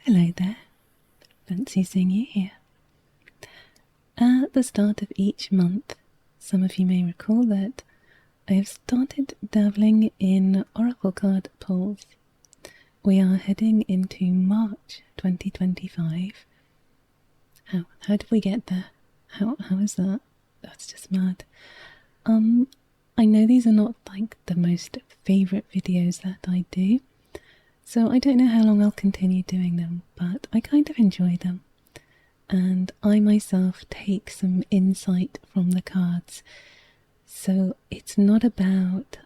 Hello there. Fancy seeing you here. At the start of each month, some of you may recall that I have started dabbling in oracle card pulls. We are heading into March 2025. How did we get there? How is that? That's just mad. I know these are not like the most favourite videos that I do, so I don't know how long I'll continue doing them, but I kind of enjoy them. And I myself take some insight from the cards. So it's not about,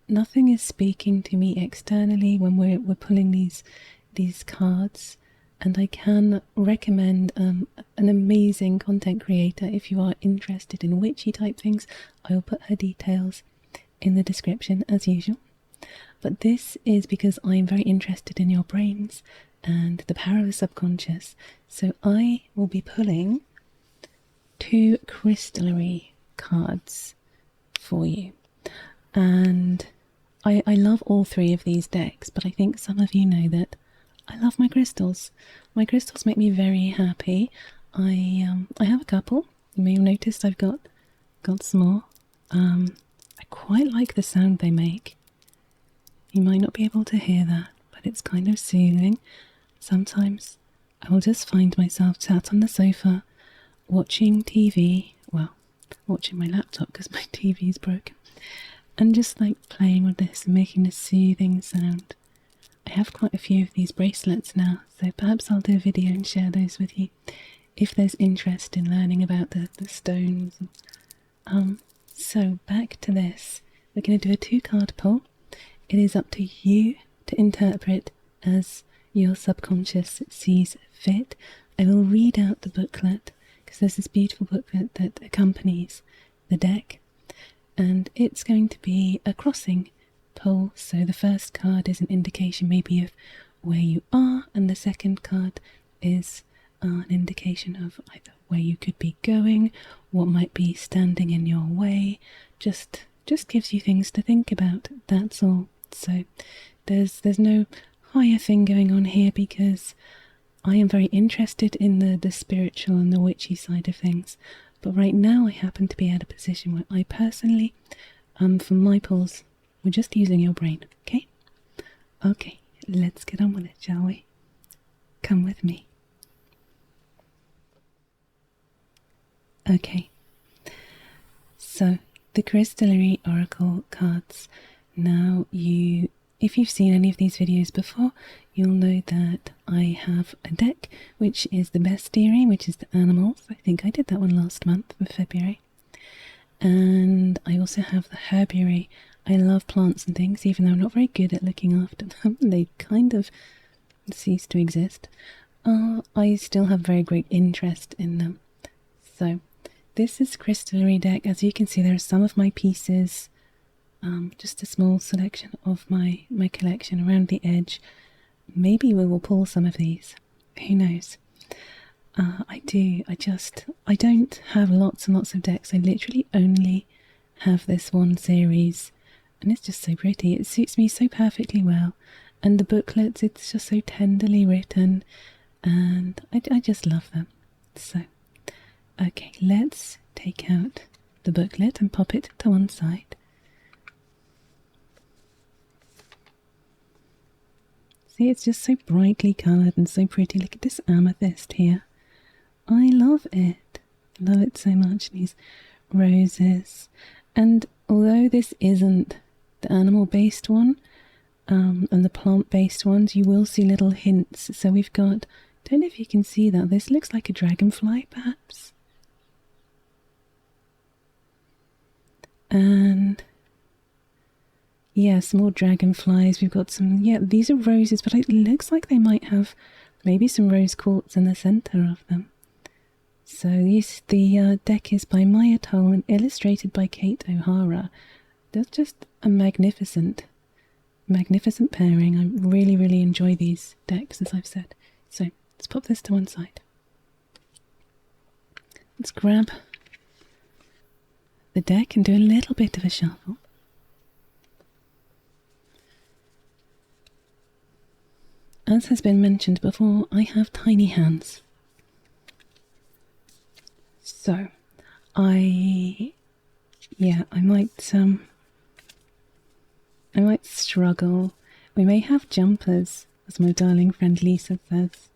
nothing is speaking to me externally when we're pulling these cards. And I can recommend an amazing content creator if you are interested in witchy type things. I will put her details in the description as usual. But this is because I'm very interested in your brains and the power of the subconscious. So I will be pulling 2 crystallary cards for you. And I love all 3 of these decks, but I think some of you know that I love my crystals. My crystals make me very happy. I have a couple. You may have noticed I've got some more. I quite like the sound they make. You might not be able to hear that, but it's kind of soothing. Sometimes I will just find myself sat on the sofa watching TV, well, watching my laptop because my TV is broken, and just like playing with this and making a soothing sound. I have quite a few of these bracelets now, so perhaps I'll do a video and share those with you if there's interest in learning about the stones. So back to this. We're going to do a 2-card pull. It is up to you to interpret as your subconscious sees fit. I will read out the booklet because there's this beautiful booklet that accompanies the deck, and it's going to be a crossing pull. So the first card is an indication maybe of where you are, and the second card is an indication of either where you could be going, what might be standing in your way. Just gives you things to think about, that's all. So there's no higher thing going on here because I am very interested in the spiritual and the witchy side of things. But right now I happen to be at a position where I personally, for my pulls, we're just using your brain, okay? Okay, let's get on with it, shall we? Come with me. Okay, so the Crystallary Oracle cards. Now, if you've seen any of these videos before, you'll know that I have a deck, which is the bestiary, which is the animals. I think I did that one last month for February. And I also have the herbiary. I love plants and things, even though I'm not very good at looking after them. They kind of cease to exist. I still have very great interest in them. So this is Crystallary Deck. As you can see, there are some of my pieces, just a small selection of my collection around the edge. Maybe we will pull some of these. Who knows? I don't have lots and lots of decks. I literally only have this one series, and it's just so pretty. It suits me so perfectly well. And the booklets, it's just so tenderly written, and I just love them. So, okay, let's take out the booklet and pop it to one side. See, it's just so brightly coloured and so pretty. Look at this amethyst here. I love it. Love it so much. These roses. And although this isn't the animal-based one, and the plant-based ones, you will see little hints. So we've got, don't know if you can see that. This looks like a dragonfly, perhaps. And yeah, some more dragonflies. We've got some, yeah, these are roses, but it looks like they might have maybe some rose quartz in the centre of them. So the deck is by Maia Toll and illustrated by Kate O'Hara. That's just a magnificent pairing. I really, really enjoy these decks, as I've said. So let's pop this to one side. Let's grab the deck and do a little bit of a shuffle. as has been mentioned before, I have tiny hands. So, I might struggle. We may have jumpers, as my darling friend Lisa says.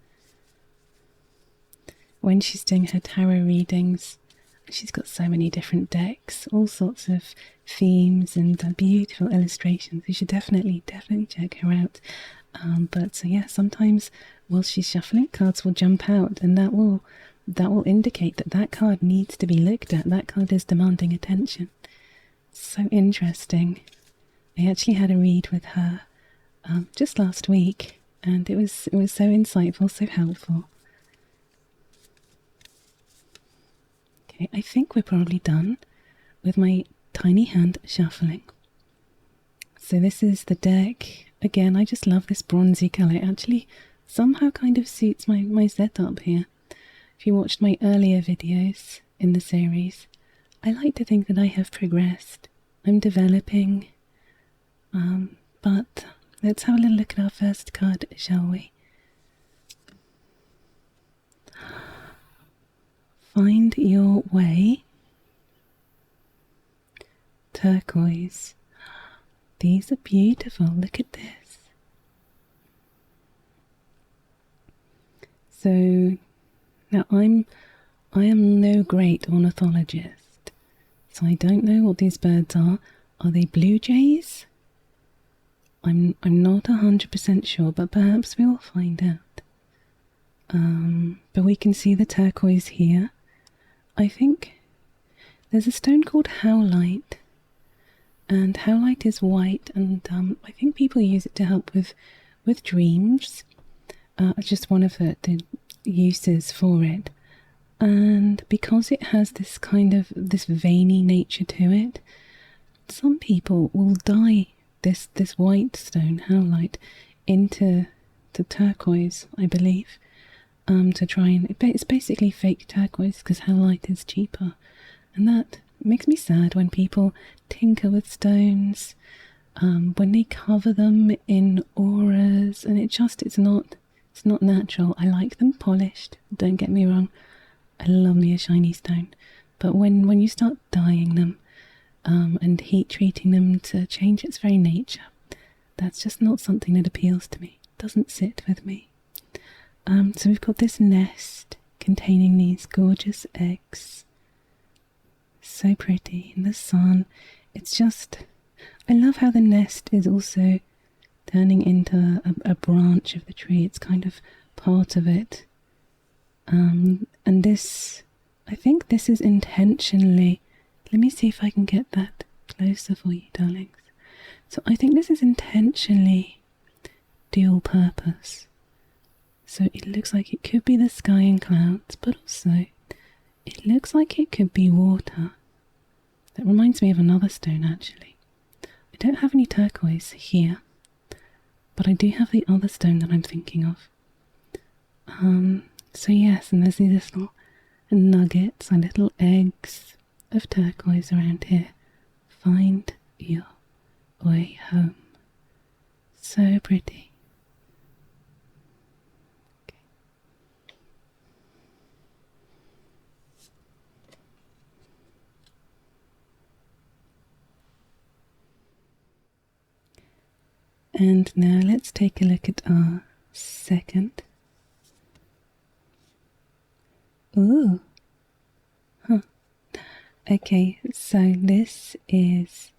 When she's doing her tarot readings, she's got so many different decks, all sorts of themes and beautiful illustrations. You should definitely check her out. But so yeah, sometimes while she's shuffling, cards will jump out, and that will indicate that card needs to be looked at. That card is demanding attention. So interesting. I actually had a read with her just last week, and it was so insightful, so helpful. Okay, I think we're probably done with my tiny hand shuffling. So this is the deck. Again, I just love this bronzy colour. It actually somehow kind of suits my setup here. If you watched my earlier videos in the series, I like to think that I have progressed. I'm developing. But let's have a little look at our first card, shall we? Find your way. Turquoise. These are beautiful. Look at this. So now I am no great ornithologist, so I don't know what these birds are. Are they blue jays? I'm not 100% sure, but perhaps we will find out. But we can see the turquoise here. I think there's a stone called howlite, and howlite is white, and I think people use it to help with dreams. It's just one of the uses for it. And because it has this kind of this veiny nature to it, some people will dye this white stone howlite into turquoise, I believe, to try and it's basically fake turquoise because howlite is cheaper, and that makes me sad when people tinker with stones, when they cover them in auras, and it's not natural. I like them polished, don't get me wrong. I love me a shiny stone, but when you start dyeing them and heat treating them to change its very nature, that's just not something that appeals to me. It doesn't sit with me. So we've got this nest containing these gorgeous eggs. So pretty in the sun. It's just, I love how the nest is also turning into a branch of the tree. It's kind of part of it. And this, I think this is intentionally, let me see if I can get that closer for you, darlings. So I think this is intentionally dual purpose. So it looks like it could be the sky and clouds, but also it looks like it could be water. That reminds me of another stone, actually. I don't have any turquoise here, but I do have the other stone that I'm thinking of. So yes, and there's these little nuggets and little eggs of turquoise around here. Find your way home. So pretty. And now let's take a look at our second. Ooh. Huh. Okay, so this is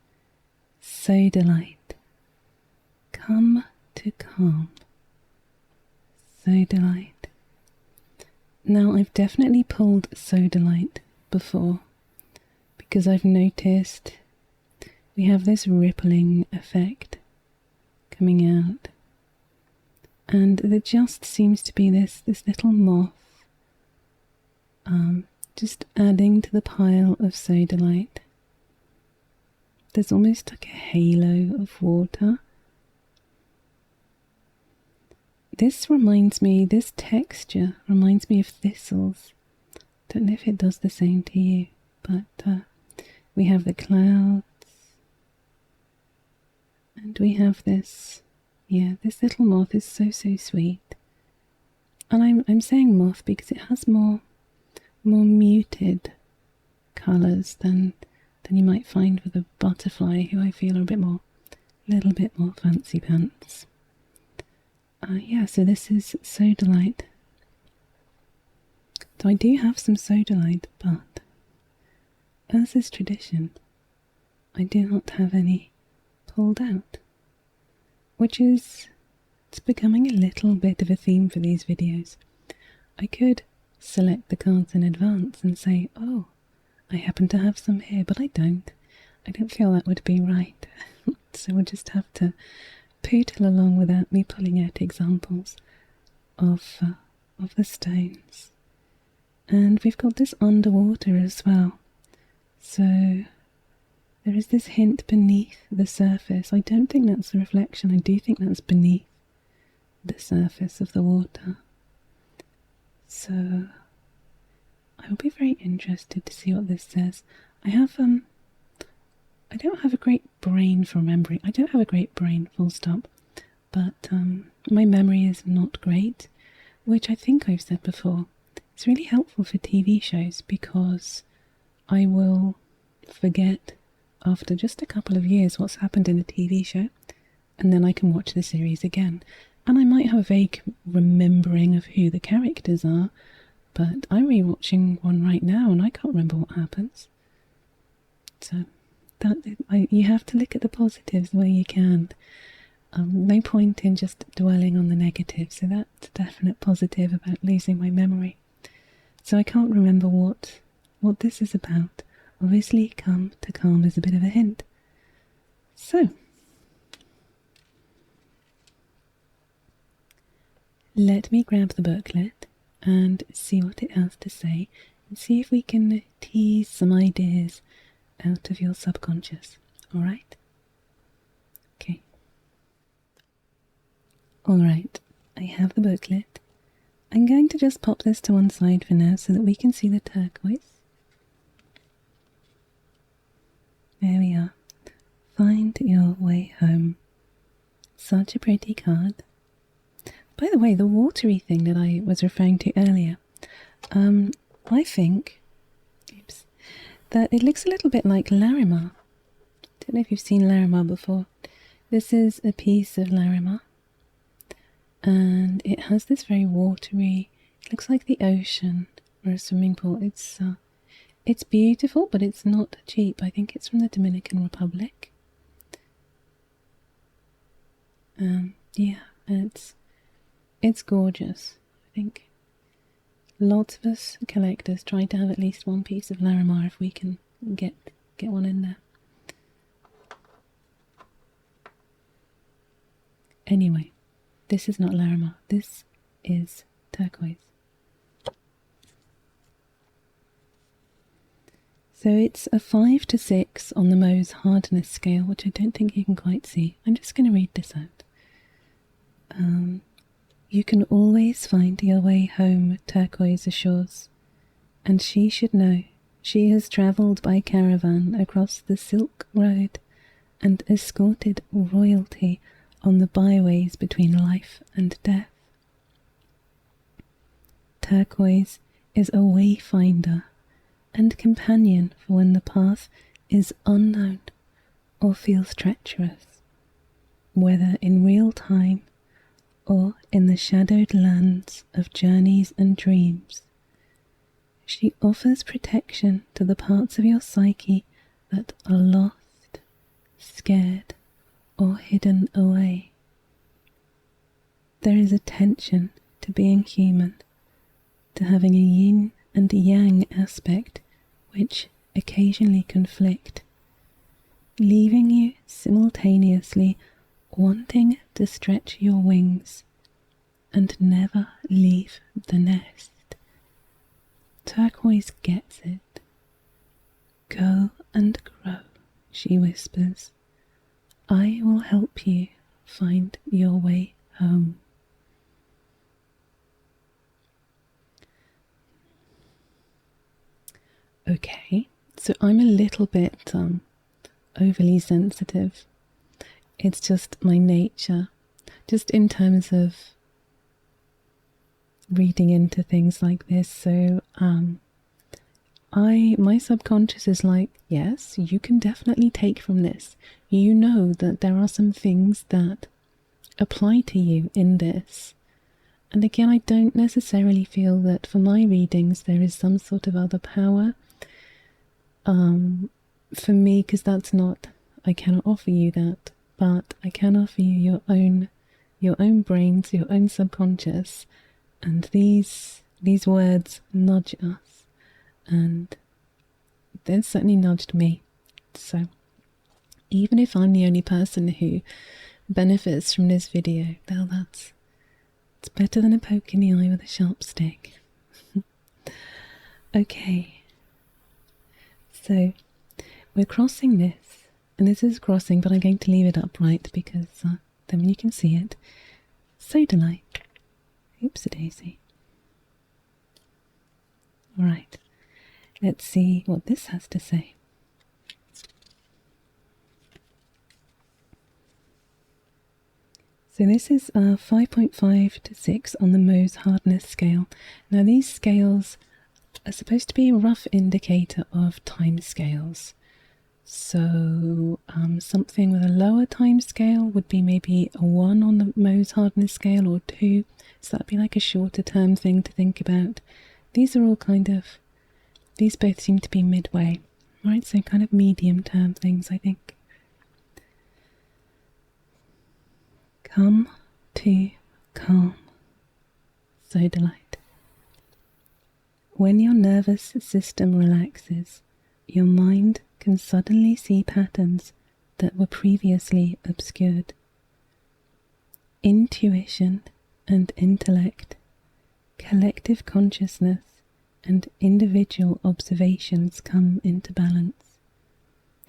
Sodalite. Come to calm. Sodalite. Now I've definitely pulled Sodalite before because I've noticed we have this rippling effect coming out, and there just seems to be this little moth just adding to the pile of Sodalite. There's almost like a halo of water. This texture reminds me of thistles. Don't know if it does the same to you, but we have the clouds, and we have this Yeah, this little moth is so sweet. And I'm saying moth because it has more muted colours than you might find with a butterfly, who I feel are a little bit more fancy pants. Yeah, so this is Sodalite. So I do have some Sodalite, but as is tradition, I do not have any pulled out, which is, it's becoming a little bit of a theme for these videos. I could select the cards in advance and say, oh, I happen to have some here, but I don't. I don't feel that would be right. So we'll just have to poodle along without me pulling out examples of the stones. And we've got this underwater as well. So there is this hint beneath the surface. I don't think that's a reflection. I do think that's beneath the surface of the water. So I will be very interested to see what this says. I don't have a great brain for remembering. I don't have a great brain, full stop. But my memory is not great, which I think I've said before. It's really helpful for TV shows because I will forget after just a couple of years what's happened in a TV show, and then I can watch the series again. And I might have a vague remembering of who the characters are, but I'm rewatching one right now and I can't remember what happens. So you have to look at the positives where you can. No point in just dwelling on the negatives, so that's a definite positive about losing my memory. So I can't remember what this is about. Obviously, come to calm is a bit of a hint. So, let me grab the booklet and see what it has to say, and see if we can tease some ideas out of your subconscious. Alright? Okay. Alright, I have the booklet. I'm going to just pop this to one side for now so that we can see the turquoise. There we are. Find your way home. Such a pretty card. By the way, the watery thing that I was referring to earlier, I think that it looks a little bit like larimar. Don't know if you've seen larimar before. This is a piece of larimar, and it has this very watery, it looks like the ocean or a swimming pool. It's beautiful, but it's not cheap. I think it's from the Dominican Republic. Yeah, and it's gorgeous. I think lots of us collectors try to have at least one piece of larimar if we can get one in there. Anyway, this is not larimar. This is turquoise. So it's a 5 to 6 on the Mohs hardness scale, which I don't think you can quite see. I'm just going to read this out. You can always find your way home, turquoise assures, and she should know. She has travelled by caravan across the Silk Road and escorted royalty on the byways between life and death. Turquoise is a wayfinder and companion for when the path is unknown or feels treacherous, whether in real time or in the shadowed lands of journeys and dreams. She offers protection to the parts of your psyche that are lost, scared, or hidden away. There is a tension to being human, to having a yin and yang aspect which occasionally conflict, leaving you simultaneously wanting to stretch your wings and never leave the nest. Turquoise gets it. Go and grow, she whispers. I will help you find your way home. Okay, so I'm a little bit overly sensitive. It's just my nature. just in terms of reading into things like this. So my subconscious is like, yes, you can definitely take from this. You know that there are some things that apply to you in this. And again, I don't necessarily feel that for my readings there is some sort of other power for me, because that's not, I cannot offer you that, but I can offer you your own brains, your own subconscious, and these words nudge us, and they've certainly nudged me. So even if I'm the only person who benefits from this video, well, it's better than a poke in the eye with a sharp stick. Okay, so we're crossing this, and this is crossing, but I'm going to leave it upright because then you can see it. Sodalite. Oops-a-daisy. Alright, let's see what this has to say. So this is 5.5 to 6 on the Mohs hardness scale. Now these scales are supposed to be a rough indicator of time scales. So something with a lower time scale would be maybe a 1 on the Mohs hardness scale, or 2. So that'd be like a shorter term thing to think about. These are all these both seem to be midway, right? So kind of medium term things, I think. Come to calm. Sodalite. When your nervous system relaxes, your mind can suddenly see patterns that were previously obscured. Intuition and intellect, collective consciousness, and individual observations come into balance.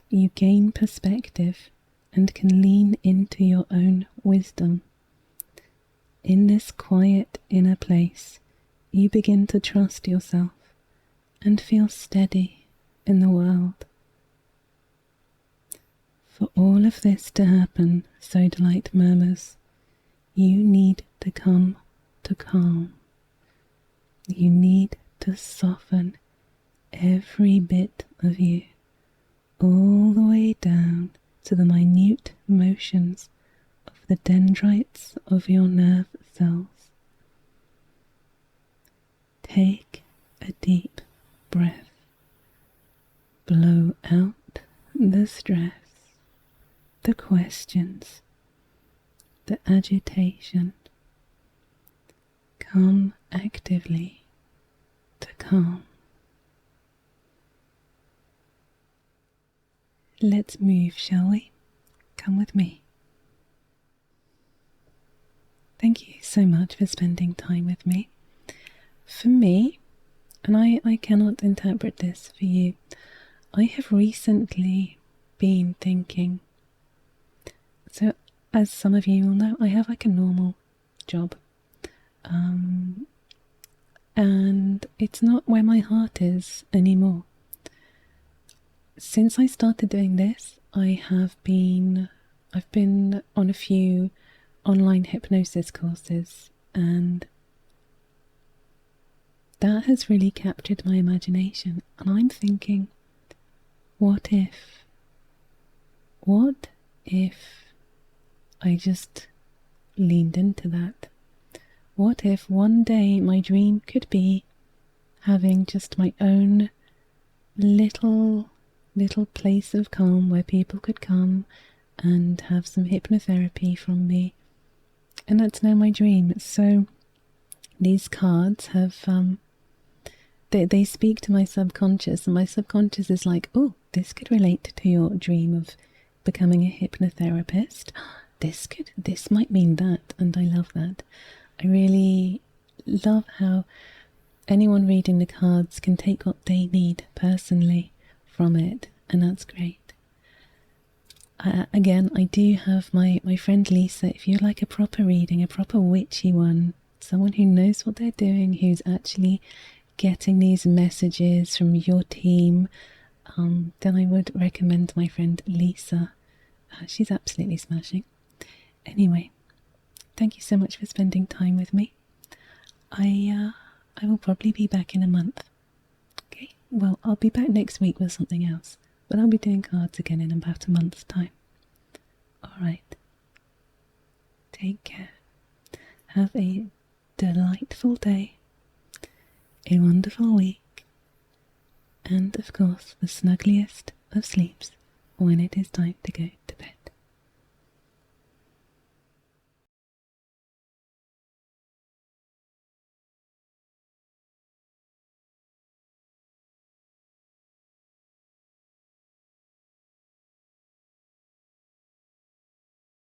You gain perspective and can lean into your own wisdom. In this quiet inner place, you begin to trust yourself and feel steady in the world. For all of this to happen, Sodalite murmurs, you need to come to calm. You need to soften every bit of you, all the way down to the minute motions of the dendrites of your nerve cells. Take a deep breath. Blow out the stress, the questions, the agitation. Come actively to calm. Let's move, shall we? Come with me. Thank you so much for spending time with me. For me, and I cannot interpret this for you, I have recently been thinking, so as some of you will know, I have like a normal job, and it's not where my heart is anymore. Since I started doing this, I've been on a few online hypnosis courses, and that has really captured my imagination. And I'm thinking, what if I just leaned into that? What if one day my dream could be having just my own little place of calm where people could come and have some hypnotherapy from me? And that's now my dream. So these cards have they speak to my subconscious, and my subconscious is like, oh, this could relate to your dream of becoming a hypnotherapist. This might mean that, and I love that. I really love how anyone reading the cards can take what they need personally from it, and that's great. Again, I do have my friend Lisa. If you like a proper reading, a proper witchy one, someone who knows what they're doing, who's actually getting these messages from your team, then I would recommend my friend Lisa. She's absolutely smashing. Anyway, thank you so much for spending time with me. I will probably be back in a month. Okay, well, I'll be back next week with something else, but I'll be doing cards again in about a month's time. Alright. Take care. Have a delightful day, a wonderful week, and of course the snuggliest of sleeps when it is time to go